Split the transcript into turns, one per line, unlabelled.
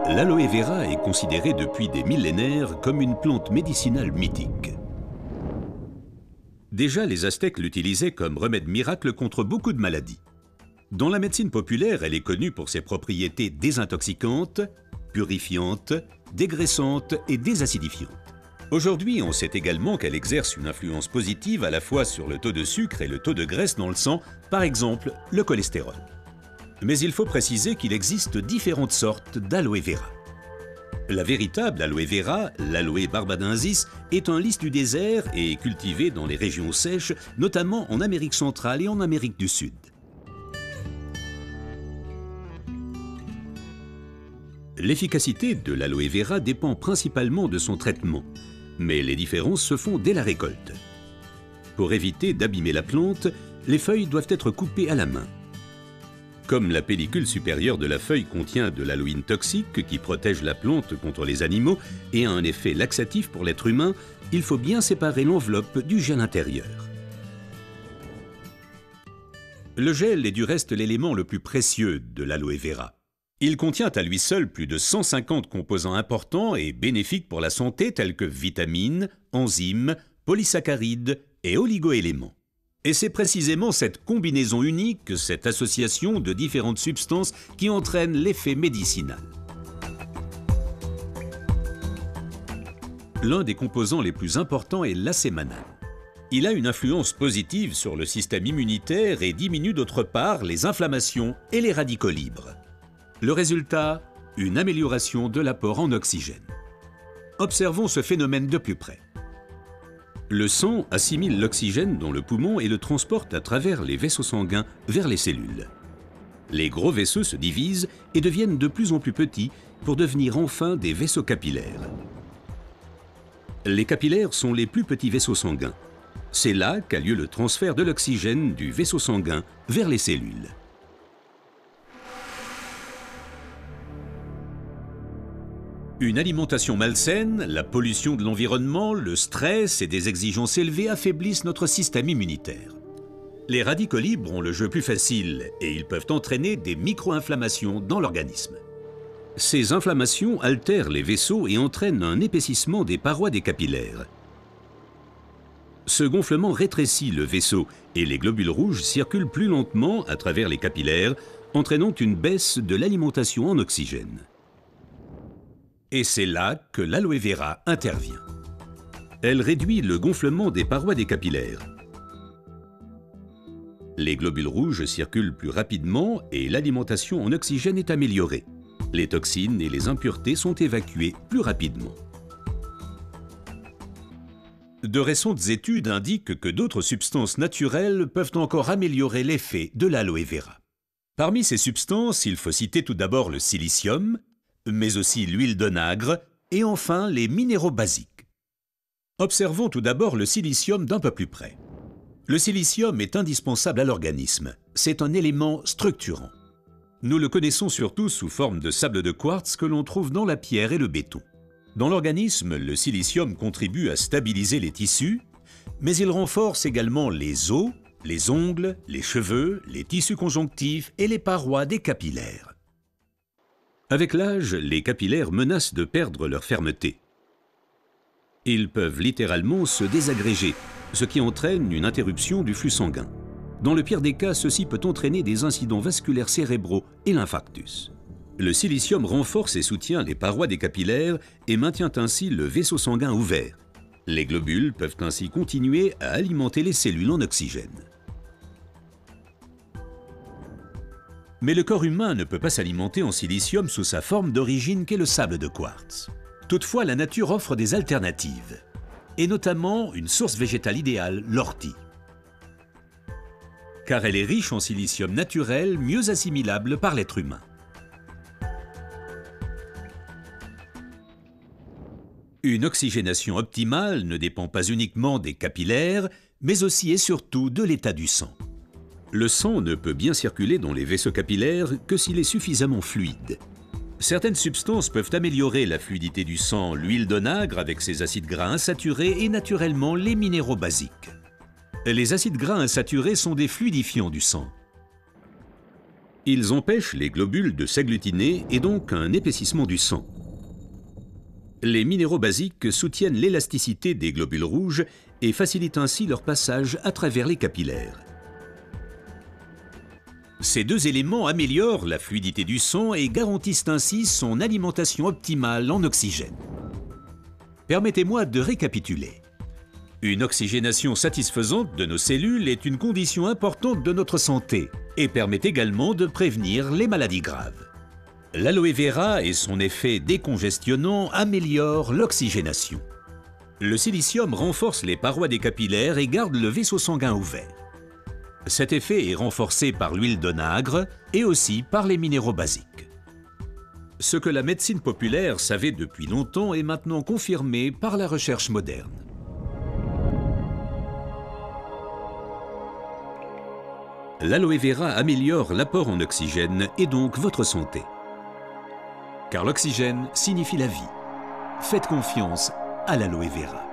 L'aloe vera est considérée depuis des millénaires comme une plante médicinale mythique. Déjà, les Aztèques l'utilisaient comme remède miracle contre beaucoup de maladies. Dans la médecine populaire, elle est connue pour ses propriétés désintoxicantes, purifiantes, dégraissantes et désacidifiantes. Aujourd'hui, on sait également qu'elle exerce une influence positive à la fois sur le taux de sucre et le taux de graisse dans le sang, par exemple le cholestérol. Mais il faut préciser qu'il existe différentes sortes d'aloe vera. La véritable aloe vera, l'aloe barbadensis, est un lys du désert et est cultivée dans les régions sèches, notamment en Amérique centrale et en Amérique du Sud. L'efficacité de l'aloe vera dépend principalement de son traitement, mais les différences se font dès la récolte. Pour éviter d'abîmer la plante, les feuilles doivent être coupées à la main. Comme la pellicule supérieure de la feuille contient de l'aloïne toxique qui protège la plante contre les animaux et a un effet laxatif pour l'être humain, il faut bien séparer l'enveloppe du gel intérieur. Le gel est du reste l'élément le plus précieux de l'aloe vera. Il contient à lui seul plus de 150 composants importants et bénéfiques pour la santé tels que vitamines, enzymes, polysaccharides et oligoéléments. Et c'est précisément cette combinaison unique, cette association de différentes substances qui entraîne l'effet médicinal. L'un des composants les plus importants est l'acémanal. Il a une influence positive sur le système immunitaire et diminue d'autre part les inflammations et les radicaux libres. Le résultat, une amélioration de l'apport en oxygène. Observons ce phénomène de plus près. Le sang assimile l'oxygène dans le poumon et le transporte à travers les vaisseaux sanguins vers les cellules. Les gros vaisseaux se divisent et deviennent de plus en plus petits pour devenir enfin des vaisseaux capillaires. Les capillaires sont les plus petits vaisseaux sanguins. C'est là qu'a lieu le transfert de l'oxygène du vaisseau sanguin vers les cellules. Une alimentation malsaine, la pollution de l'environnement, le stress et des exigences élevées affaiblissent notre système immunitaire. Les radicaux libres ont le jeu plus facile et ils peuvent entraîner des micro-inflammations dans l'organisme. Ces inflammations altèrent les vaisseaux et entraînent un épaississement des parois des capillaires. Ce gonflement rétrécit le vaisseau et les globules rouges circulent plus lentement à travers les capillaires, entraînant une baisse de l'alimentation en oxygène. Et c'est là que l'aloe vera intervient. Elle réduit le gonflement des parois des capillaires. Les globules rouges circulent plus rapidement et l'alimentation en oxygène est améliorée. Les toxines et les impuretés sont évacuées plus rapidement. De récentes études indiquent que d'autres substances naturelles peuvent encore améliorer l'effet de l'aloe vera. Parmi ces substances, il faut citer tout d'abord le silicium, mais aussi l'huile d'onagre et enfin les minéraux basiques. Observons tout d'abord le silicium d'un peu plus près. Le silicium est indispensable à l'organisme. C'est un élément structurant. Nous le connaissons surtout sous forme de sable de quartz que l'on trouve dans la pierre et le béton. Dans l'organisme, le silicium contribue à stabiliser les tissus, mais il renforce également les os, les ongles, les cheveux, les tissus conjonctifs et les parois des capillaires. Avec l'âge, les capillaires menacent de perdre leur fermeté. Ils peuvent littéralement se désagréger, ce qui entraîne une interruption du flux sanguin. Dans le pire des cas, ceci peut entraîner des incidents vasculaires cérébraux et l'infarctus. Le silicium renforce et soutient les parois des capillaires et maintient ainsi le vaisseau sanguin ouvert. Les globules peuvent ainsi continuer à alimenter les cellules en oxygène. Mais le corps humain ne peut pas s'alimenter en silicium sous sa forme d'origine qu'est le sable de quartz. Toutefois, la nature offre des alternatives, et notamment une source végétale idéale, l'ortie. Car elle est riche en silicium naturel, mieux assimilable par l'être humain. Une oxygénation optimale ne dépend pas uniquement des capillaires, mais aussi et surtout de l'état du sang. Le sang ne peut bien circuler dans les vaisseaux capillaires que s'il est suffisamment fluide. Certaines substances peuvent améliorer la fluidité du sang, l'huile d'onagre avec ses acides gras insaturés et naturellement les minéraux basiques. Les acides gras insaturés sont des fluidifiants du sang. Ils empêchent les globules de s'agglutiner et donc un épaississement du sang. Les minéraux basiques soutiennent l'élasticité des globules rouges et facilitent ainsi leur passage à travers les capillaires. Ces deux éléments améliorent la fluidité du sang et garantissent ainsi son alimentation optimale en oxygène. Permettez-moi de récapituler. Une oxygénation satisfaisante de nos cellules est une condition importante de notre santé et permet également de prévenir les maladies graves. L'aloe vera et son effet décongestionnant améliorent l'oxygénation. Le silicium renforce les parois des capillaires et garde le vaisseau sanguin ouvert. Cet effet est renforcé par l'huile d'onagre et aussi par les minéraux basiques. Ce que la médecine populaire savait depuis longtemps est maintenant confirmé par la recherche moderne. L'aloe vera améliore l'apport en oxygène et donc votre santé. Car l'oxygène signifie la vie. Faites confiance à l'aloe vera.